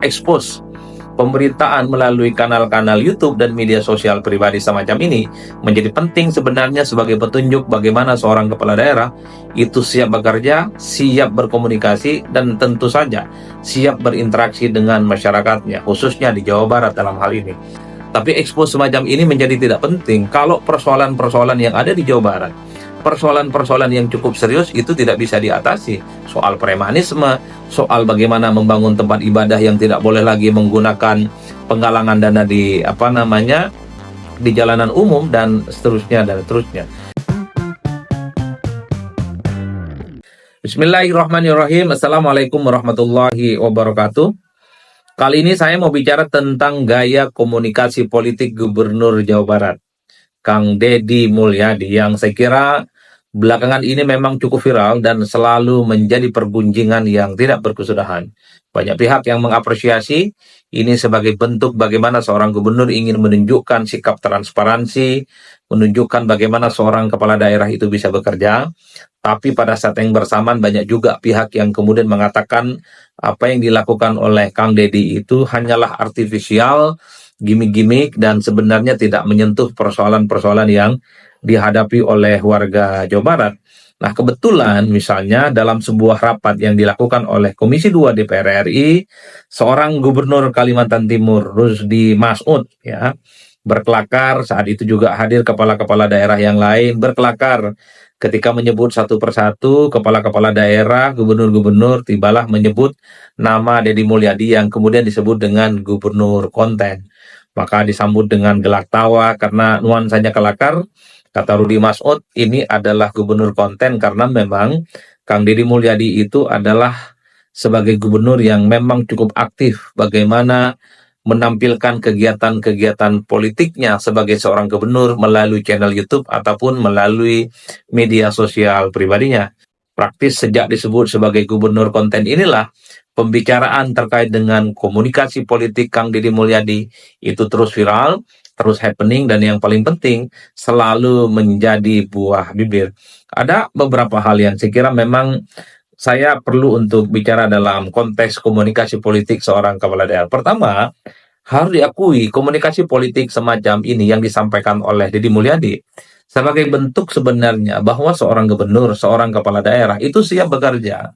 expose pemberitaan melalui kanal-kanal YouTube dan media sosial pribadi semacam ini menjadi penting sebenarnya sebagai petunjuk bagaimana seorang kepala daerah itu siap bekerja, siap berkomunikasi, dan tentu saja siap berinteraksi dengan masyarakatnya, khususnya di Jawa Barat dalam hal ini. Tapi expose semacam ini menjadi tidak penting kalau persoalan-persoalan yang ada di Jawa Barat, persoalan-persoalan yang cukup serius itu tidak bisa diatasi. Soal premanisme, soal bagaimana membangun tempat ibadah yang tidak boleh lagi menggunakan penggalangan dana di di jalanan umum, dan seterusnya dan seterusnya. Bismillahirrahmanirrahim. Assalamualaikum warahmatullahi wabarakatuh. Kali ini saya mau bicara tentang gaya komunikasi politik Gubernur Jawa Barat, Kang Deddy Mulyadi, yang saya kira belakangan ini memang cukup viral dan selalu menjadi pergunjingan yang tidak berkesudahan. Banyak pihak yang mengapresiasi ini sebagai bentuk bagaimana seorang gubernur ingin menunjukkan sikap transparansi, menunjukkan bagaimana seorang kepala daerah itu bisa bekerja. Tapi pada saat yang bersamaan banyak juga pihak yang kemudian mengatakan apa yang dilakukan oleh Kang Deddy itu hanyalah artifisial, gimmick-gimmick, dan sebenarnya tidak menyentuh persoalan-persoalan yang dihadapi oleh warga Jawa Barat. Nah, kebetulan misalnya dalam sebuah rapat yang dilakukan oleh Komisi 2 DPR RI, seorang gubernur Kalimantan Timur, Rusdi Masud, ya, berkelakar. Saat itu juga hadir kepala-kepala daerah yang lain berkelakar ketika menyebut satu persatu kepala-kepala daerah, gubernur-gubernur, tibalah menyebut nama Deddy Mulyadi yang kemudian disebut dengan gubernur konten. Maka disambut dengan gelak tawa karena nuansanya kelakar. Kata Rudi Masud, ini adalah gubernur konten karena memang Kang Deddy Mulyadi itu adalah sebagai gubernur yang memang cukup aktif bagaimana menampilkan kegiatan-kegiatan politiknya sebagai seorang gubernur melalui channel YouTube ataupun melalui media sosial pribadinya. Praktis sejak disebut sebagai gubernur konten inilah pembicaraan terkait dengan komunikasi politik Kang Deddy Mulyadi itu terus viral, terus happening, dan yang paling penting selalu menjadi buah bibir. Ada beberapa hal yang saya kira memang saya perlu untuk bicara dalam konteks komunikasi politik seorang kepala daerah. Pertama, harus diakui komunikasi politik semacam ini yang disampaikan oleh Deddy Mulyadi sebagai bentuk sebenarnya bahwa seorang gubernur, seorang kepala daerah itu siap bekerja.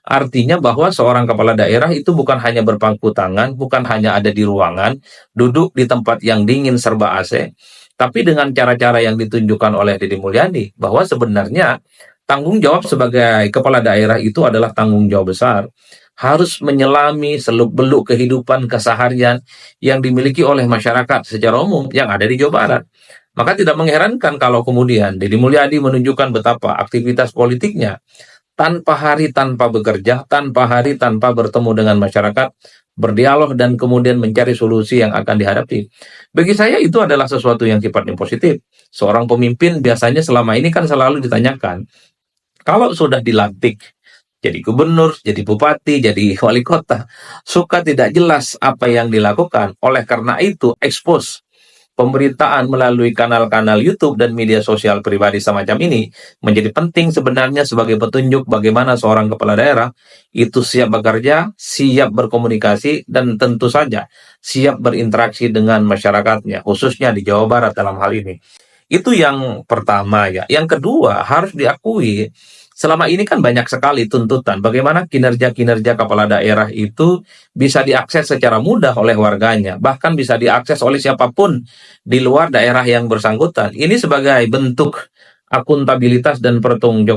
Artinya bahwa seorang kepala daerah itu bukan hanya berpangku tangan, bukan hanya ada di ruangan, duduk di tempat yang dingin serba AC, tapi dengan cara-cara yang ditunjukkan oleh Deddy Mulyadi, bahwa sebenarnya tanggung jawab sebagai kepala daerah itu adalah tanggung jawab besar. Harus menyelami seluk-beluk kehidupan keseharian yang dimiliki oleh masyarakat secara umum yang ada di Jawa Barat. Maka tidak mengherankan kalau kemudian Deddy Mulyadi menunjukkan betapa aktivitas politiknya tanpa hari tanpa bekerja, tanpa hari tanpa bertemu dengan masyarakat, berdialog dan kemudian mencari solusi yang akan dihadapi. Bagi saya itu adalah sesuatu yang sifatnya positif. Seorang pemimpin biasanya selama ini kan selalu ditanyakan, kalau sudah dilantik jadi gubernur, jadi bupati, jadi wali kota, suka tidak jelas apa yang dilakukan. Oleh karena itu, expose pemberitaan melalui kanal-kanal YouTube dan media sosial pribadi semacam ini menjadi penting sebenarnya sebagai petunjuk bagaimana seorang kepala daerah itu siap bekerja, siap berkomunikasi, dan tentu saja siap berinteraksi dengan masyarakatnya, khususnya di Jawa Barat dalam hal ini. Itu yang pertama ya. Yang kedua, harus diakui selama ini kan banyak sekali tuntutan bagaimana kinerja-kinerja kepala daerah itu bisa diakses secara mudah oleh warganya, bahkan bisa diakses oleh siapapun di luar daerah yang bersangkutan. Ini sebagai bentuk akuntabilitas dan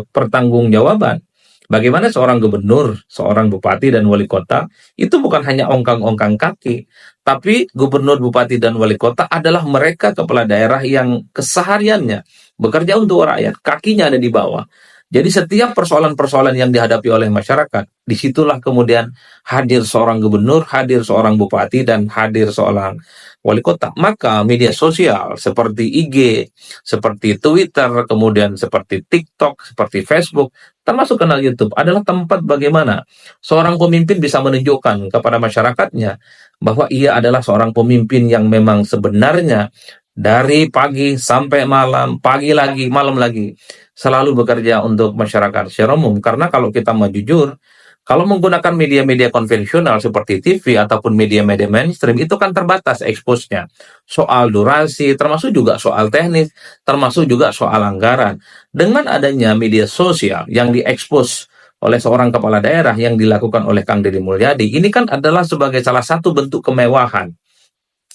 pertanggungjawaban. Bagaimana seorang gubernur, seorang bupati dan wali kota itu bukan hanya ongkang-ongkang kaki, tapi gubernur, bupati dan wali kota adalah mereka kepala daerah yang kesehariannya bekerja untuk rakyat, kakinya ada di bawah. Jadi setiap persoalan-persoalan yang dihadapi oleh masyarakat, disitulah kemudian hadir seorang gubernur, hadir seorang bupati, dan hadir seorang wali kota. Maka media sosial seperti IG, seperti Twitter, kemudian seperti TikTok, seperti Facebook, termasuk kanal YouTube adalah tempat bagaimana seorang pemimpin bisa menunjukkan kepada masyarakatnya bahwa ia adalah seorang pemimpin yang memang sebenarnya dari pagi sampai malam, pagi lagi, malam lagi, selalu bekerja untuk masyarakat secara umum. Karena kalau kita mau jujur, Kalau menggunakan media-media konvensional seperti TV ataupun media-media mainstream itu kan terbatas expose-nya. Soal durasi, termasuk juga soal teknis, termasuk juga soal anggaran. Dengan adanya media sosial yang diekspos oleh seorang kepala daerah yang dilakukan oleh Kang Deddy Mulyadi, ini kan adalah sebagai salah satu bentuk kemewahan.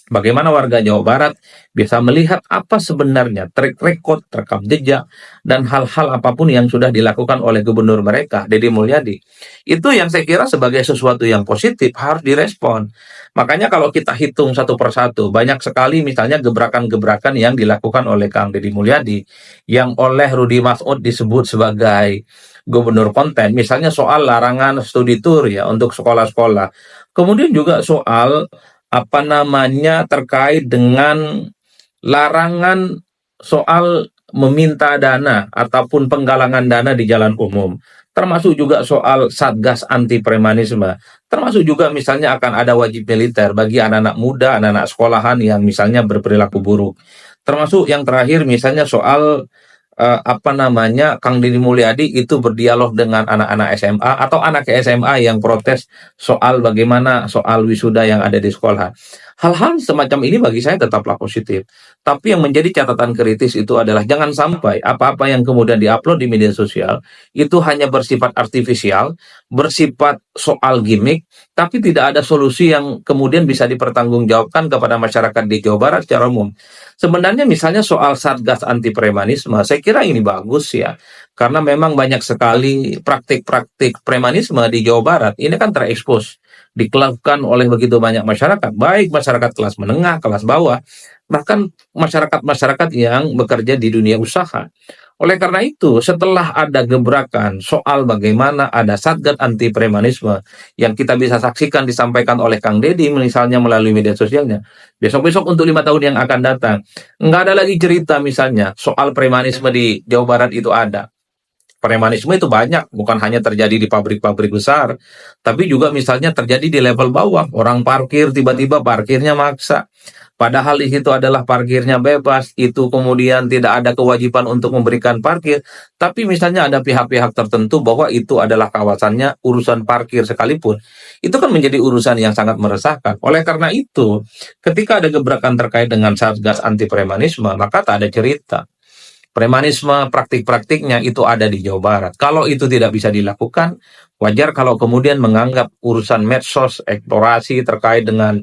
Bagaimana warga Jawa Barat bisa melihat apa sebenarnya track record, rekam jejak, dan hal-hal apapun yang sudah dilakukan oleh gubernur mereka, Deddy Mulyadi. Itu yang saya kira sebagai sesuatu yang positif harus direspon. Makanya kalau kita hitung satu persatu, banyak sekali misalnya gebrakan-gebrakan yang dilakukan oleh Kang Deddy Mulyadi, yang oleh Rudi Masud disebut sebagai gubernur konten, misalnya soal larangan studi tour ya untuk sekolah-sekolah. Kemudian juga soal terkait dengan larangan soal meminta dana ataupun penggalangan dana di jalan umum, termasuk juga soal satgas anti premanisme, termasuk juga misalnya akan ada wajib militer bagi anak-anak muda, anak-anak sekolahan yang misalnya berperilaku buruk, termasuk yang terakhir misalnya soal Kang Deddy Mulyadi itu berdialog dengan anak-anak SMA atau anak SMA yang protes soal bagaimana soal wisuda yang ada di sekolah. Hal-hal semacam ini bagi saya tetaplah positif. Tapi yang menjadi catatan kritis itu adalah jangan sampai apa-apa yang kemudian diupload di media sosial itu hanya bersifat artifisial, bersifat soal gimmick, tapi tidak ada solusi yang kemudian bisa dipertanggungjawabkan kepada masyarakat di Jawa Barat secara umum. Sebenarnya misalnya soal Satgas anti premanisme, saya kira ini bagus ya. Karena memang banyak sekali praktik-praktik premanisme di Jawa Barat. Ini kan terekspos, dilakukan oleh begitu banyak masyarakat, baik masyarakat kelas menengah, kelas bawah, bahkan masyarakat-masyarakat yang bekerja di dunia usaha. Oleh karena itu, setelah ada gebrakan soal bagaimana ada Satgas anti premanisme yang kita bisa saksikan disampaikan oleh Kang Deddy misalnya melalui media sosialnya, besok-besok untuk 5 tahun yang akan datang, nggak ada lagi cerita misalnya soal premanisme di Jawa Barat itu ada. Premanisme itu banyak, bukan hanya terjadi di pabrik-pabrik besar, tapi juga misalnya terjadi di level bawah. Orang parkir tiba-tiba parkirnya maksa. Padahal di situ adalah parkirnya bebas, itu kemudian tidak ada kewajiban untuk memberikan parkir. Tapi misalnya ada pihak-pihak tertentu bahwa itu adalah kawasannya urusan parkir sekalipun. Itu kan menjadi urusan yang sangat meresahkan. Oleh karena itu, ketika ada gebrakan terkait dengan Satgas anti premanisme, maka tak ada cerita. Premanisme praktik-praktiknya itu ada di Jawa Barat. Kalau itu tidak bisa dilakukan, wajar kalau kemudian menganggap urusan medsos, eksplorasi terkait dengan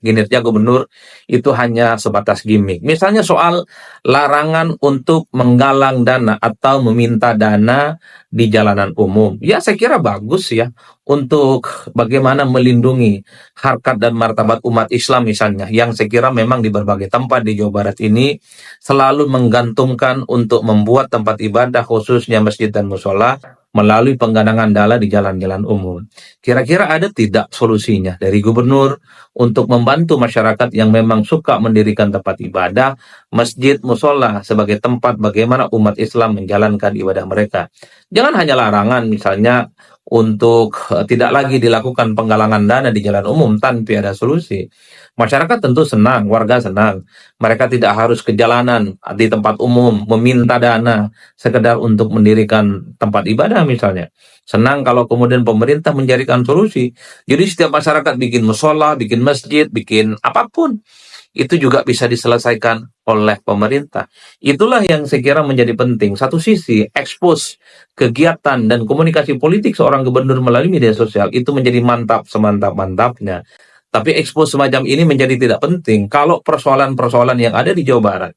kinerja gubernur itu hanya sebatas gimmick. Misalnya soal larangan untuk menggalang dana atau meminta dana di jalanan umum. Ya saya kira bagus ya untuk bagaimana melindungi harkat dan martabat umat Islam misalnya. Yang saya kira memang di berbagai tempat di Jawa Barat ini selalu menggantungkan untuk membuat tempat ibadah khususnya masjid dan musola melalui penggalangan dana di jalan-jalan umum. Kira-kira ada tidak solusinya dari gubernur untuk membantu masyarakat yang memang suka mendirikan tempat ibadah, masjid, musola sebagai tempat bagaimana umat Islam menjalankan ibadah mereka. Jangan hanya larangan misalnya untuk tidak lagi dilakukan penggalangan dana di jalan umum tanpa ada solusi. Masyarakat tentu senang, warga senang. Mereka tidak harus ke jalanan di tempat umum meminta dana sekedar untuk mendirikan tempat ibadah misalnya. Senang kalau kemudian pemerintah mencarikan solusi. Jadi setiap masyarakat bikin musola, bikin masjid, bikin apapun, itu juga bisa diselesaikan oleh pemerintah. Itulah yang saya kira menjadi penting. Satu sisi, ekspos kegiatan dan komunikasi politik seorang gubernur melalui media sosial itu menjadi mantap semantap-mantapnya. Tapi ekspos semacam ini menjadi tidak penting kalau persoalan-persoalan yang ada di Jawa Barat,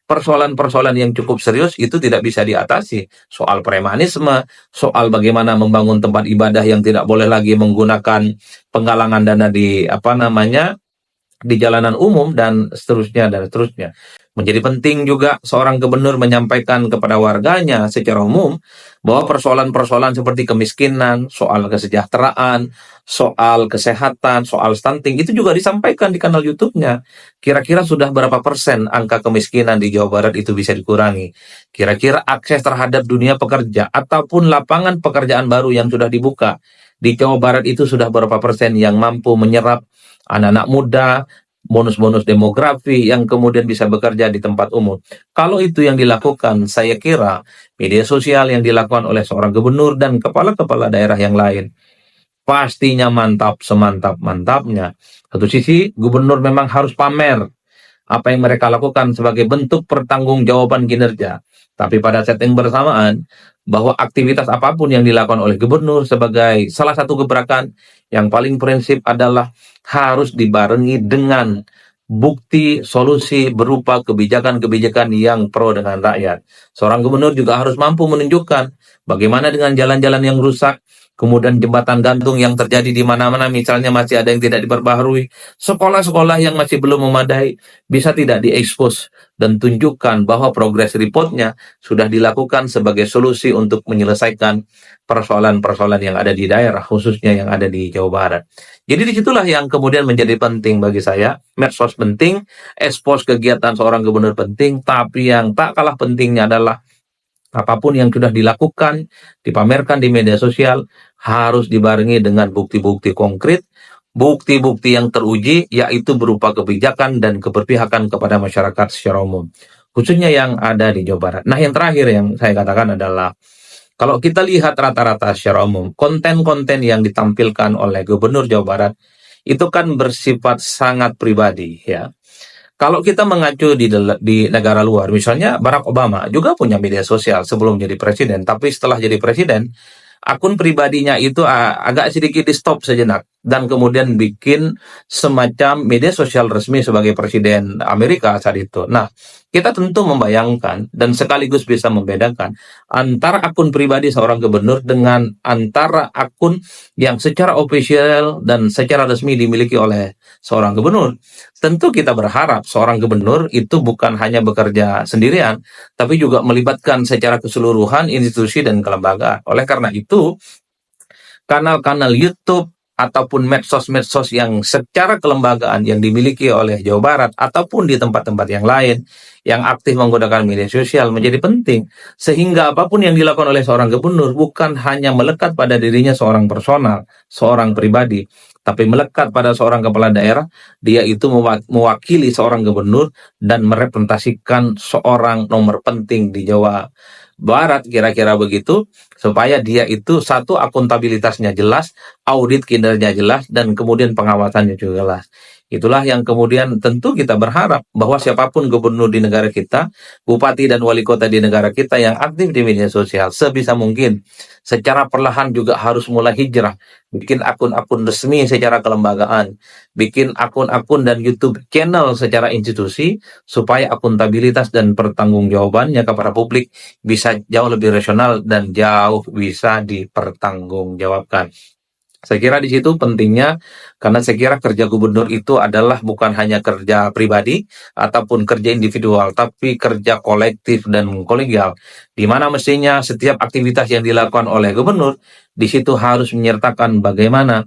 persoalan-persoalan yang cukup serius itu tidak bisa diatasi. Soal premanisme, soal bagaimana membangun tempat ibadah yang tidak boleh lagi menggunakan penggalangan dana di jalanan umum dan seterusnya dan seterusnya. Menjadi penting juga seorang gubernur menyampaikan kepada warganya secara umum bahwa persoalan-persoalan seperti kemiskinan, soal kesejahteraan, soal kesehatan, soal stunting itu juga disampaikan di kanal YouTube-nya. Kira-kira sudah berapa persen angka kemiskinan di Jawa Barat itu bisa dikurangi? Kira-kira akses terhadap dunia pekerja ataupun lapangan pekerjaan baru yang sudah dibuka di Jawa Barat itu sudah berapa persen yang mampu menyerap anak-anak muda, bonus-bonus demografi yang kemudian bisa bekerja di tempat umum. Kalau itu yang dilakukan, saya kira media sosial yang dilakukan oleh seorang gubernur dan kepala-kepala daerah yang lain, pastinya mantap semantap-mantapnya. Satu sisi, gubernur memang harus pamer apa yang mereka lakukan sebagai bentuk pertanggungjawaban kinerja. Tapi pada saat yang bersamaan, bahwa aktivitas apapun yang dilakukan oleh gubernur sebagai salah satu gebrakan yang paling prinsip adalah harus dibarengi dengan bukti solusi berupa kebijakan-kebijakan yang pro dengan rakyat. Seorang gubernur juga harus mampu menunjukkan bagaimana dengan jalan-jalan yang rusak, kemudian jembatan gantung yang terjadi di mana-mana, misalnya masih ada yang tidak diperbaharui, sekolah-sekolah yang masih belum memadai, bisa tidak diekspos dan tunjukkan bahwa progress reportnya sudah dilakukan sebagai solusi untuk menyelesaikan persoalan-persoalan yang ada di daerah, khususnya yang ada di Jawa Barat. Jadi disitulah yang kemudian menjadi penting bagi saya. Medsos penting, ekspos kegiatan seorang gubernur penting, tapi yang tak kalah pentingnya adalah apapun yang sudah dilakukan, dipamerkan di media sosial, harus dibarengi dengan bukti-bukti konkret, bukti-bukti yang teruji, yaitu berupa kebijakan dan keberpihakan kepada masyarakat secara umum, khususnya yang ada di Jawa Barat. Nah, yang terakhir yang saya katakan adalah, kalau kita lihat rata-rata secara umum, konten-konten yang ditampilkan oleh Gubernur Jawa Barat, itu kan bersifat sangat pribadi, ya. Kalau kita mengacu di negara luar, misalnya Barack Obama juga punya media sosial sebelum jadi presiden, tapi setelah jadi presiden, akun pribadinya itu agak sedikit di stop sejenak dan kemudian bikin semacam media sosial resmi sebagai presiden Amerika saat itu. Nah, kita tentu membayangkan dan sekaligus bisa membedakan antara akun pribadi seorang gubernur dengan antara akun yang secara ofisial dan secara resmi dimiliki oleh seorang gubernur. Tentu kita berharap seorang gubernur itu bukan hanya bekerja sendirian, tapi juga melibatkan secara keseluruhan institusi dan kelembagaan. Oleh karena itu, kanal-kanal YouTube ataupun medsos-medsos yang secara kelembagaan yang dimiliki oleh Jawa Barat ataupun di tempat-tempat yang lain yang aktif menggunakan media sosial menjadi penting, sehingga apapun yang dilakukan oleh seorang gubernur bukan hanya melekat pada dirinya seorang personal, seorang pribadi, tapi melekat pada seorang kepala daerah. Dia itu mewakili seorang gubernur dan merepresentasikan seorang nomor penting di Jawa Barat, kira-kira begitu, supaya dia itu satu, akuntabilitasnya jelas, audit kinerja jelas, dan kemudian pengawasannya juga jelas. Itulah yang kemudian tentu kita berharap bahwa siapapun gubernur di negara kita, bupati dan wali kota di negara kita yang aktif di media sosial, sebisa mungkin secara perlahan juga harus mulai hijrah, bikin akun-akun resmi secara kelembagaan, bikin akun-akun dan YouTube channel secara institusi, supaya akuntabilitas dan pertanggungjawabannya kepada publik bisa jauh lebih rasional dan jauh bisa dipertanggungjawabkan. Saya kira di situ pentingnya, karena saya kira kerja gubernur itu adalah bukan hanya kerja pribadi ataupun kerja individual, tapi kerja kolektif dan kolegial, di mana mestinya setiap aktivitas yang dilakukan oleh gubernur, di situ harus menyertakan bagaimana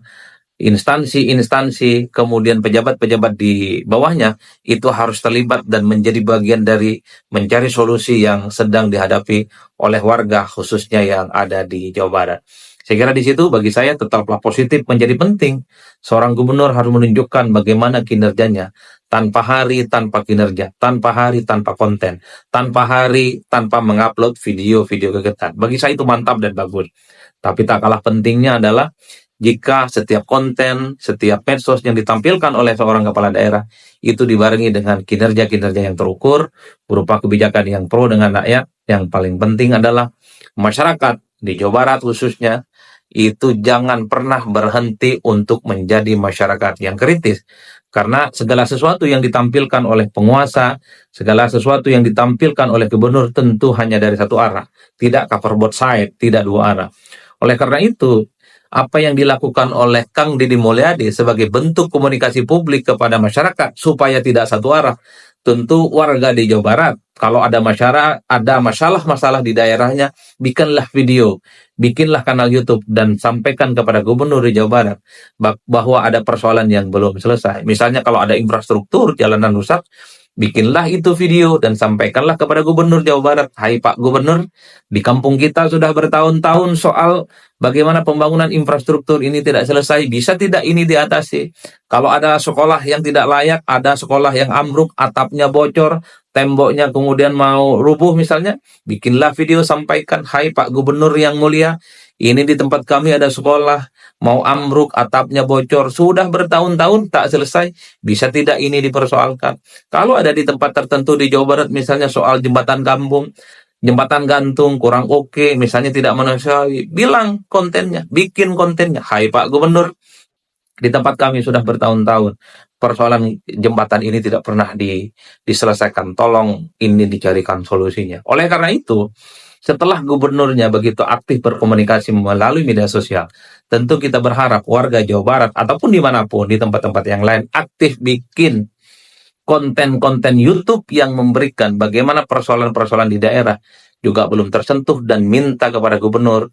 instansi-instansi, kemudian pejabat-pejabat di bawahnya, itu harus terlibat dan menjadi bagian dari mencari solusi yang sedang dihadapi oleh warga, khususnya yang ada di Jawa Barat. Saya kira di situ bagi saya tetaplah positif menjadi penting. Seorang gubernur harus menunjukkan bagaimana kinerjanya, tanpa hari tanpa kinerja, tanpa hari tanpa konten, tanpa hari tanpa mengupload video-video kegiatan. Bagi saya itu mantap dan bagus. Tapi tak kalah pentingnya adalah jika setiap konten, setiap medsos yang ditampilkan oleh seorang kepala daerah itu dibarengi dengan kinerja-kinerja yang terukur, berupa kebijakan yang pro dengan rakyat. Yang paling penting adalah masyarakat di Jawa Barat khususnya itu jangan pernah berhenti untuk menjadi masyarakat yang kritis. Karena segala sesuatu yang ditampilkan oleh penguasa, segala sesuatu yang ditampilkan oleh gubernur tentu hanya dari satu arah. Tidak cover both side, tidak dua arah. Oleh karena itu, apa yang dilakukan oleh Kang Deddy Mulyadi sebagai bentuk komunikasi publik kepada masyarakat supaya tidak satu arah, tentu warga di Jawa Barat, kalau ada masalah-masalah di daerahnya, bikinlah video, bikinlah kanal YouTube, dan sampaikan kepada gubernur di Jawa Barat bahwa ada persoalan yang belum selesai. Misalnya kalau ada infrastruktur, jalanan rusak, bikinlah itu video dan sampaikanlah kepada gubernur Jawa Barat. Hai Pak Gubernur, di kampung kita sudah bertahun-tahun soal bagaimana pembangunan infrastruktur ini tidak selesai, bisa tidak ini diatasi? Kalau ada sekolah yang tidak layak, ada sekolah yang ambruk, atapnya bocor, temboknya kemudian mau rubuh misalnya, bikinlah video, sampaikan, hai Pak Gubernur yang mulia, Ini di tempat kami ada sekolah, mau ambruk, atapnya bocor, sudah bertahun-tahun tak selesai, bisa tidak ini dipersoalkan? Kalau ada di tempat tertentu di Jawa Barat, misalnya soal jembatan kampung, jembatan gantung kurang oke, misalnya tidak manusiawi, bilang kontennya, bikin kontennya. Hai Pak Gubernur, di tempat kami sudah bertahun-tahun persoalan jembatan ini tidak pernah diselesaikan. Tolong ini dicarikan solusinya. Oleh karena itu, setelah gubernurnya begitu aktif berkomunikasi melalui media sosial, tentu kita berharap warga Jawa Barat ataupun dimanapun di tempat-tempat yang lain aktif bikin konten-konten YouTube yang memberikan bagaimana persoalan-persoalan di daerah juga belum tersentuh dan minta kepada gubernur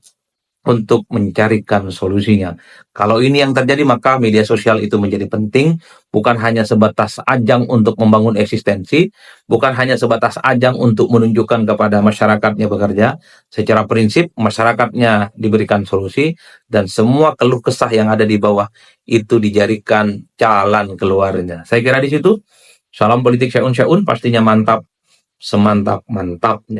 untuk mencarikan solusinya. Kalau ini yang terjadi, maka media sosial itu menjadi penting, bukan hanya sebatas ajang untuk membangun eksistensi, bukan hanya sebatas ajang untuk menunjukkan kepada masyarakatnya bekerja. Secara prinsip, masyarakatnya diberikan solusi, dan semua keluh kesah yang ada di bawah itu dijadikan jalan keluarnya. Saya kira di situ, salam politik syaun-syaun, pastinya mantap, semantap-mantapnya.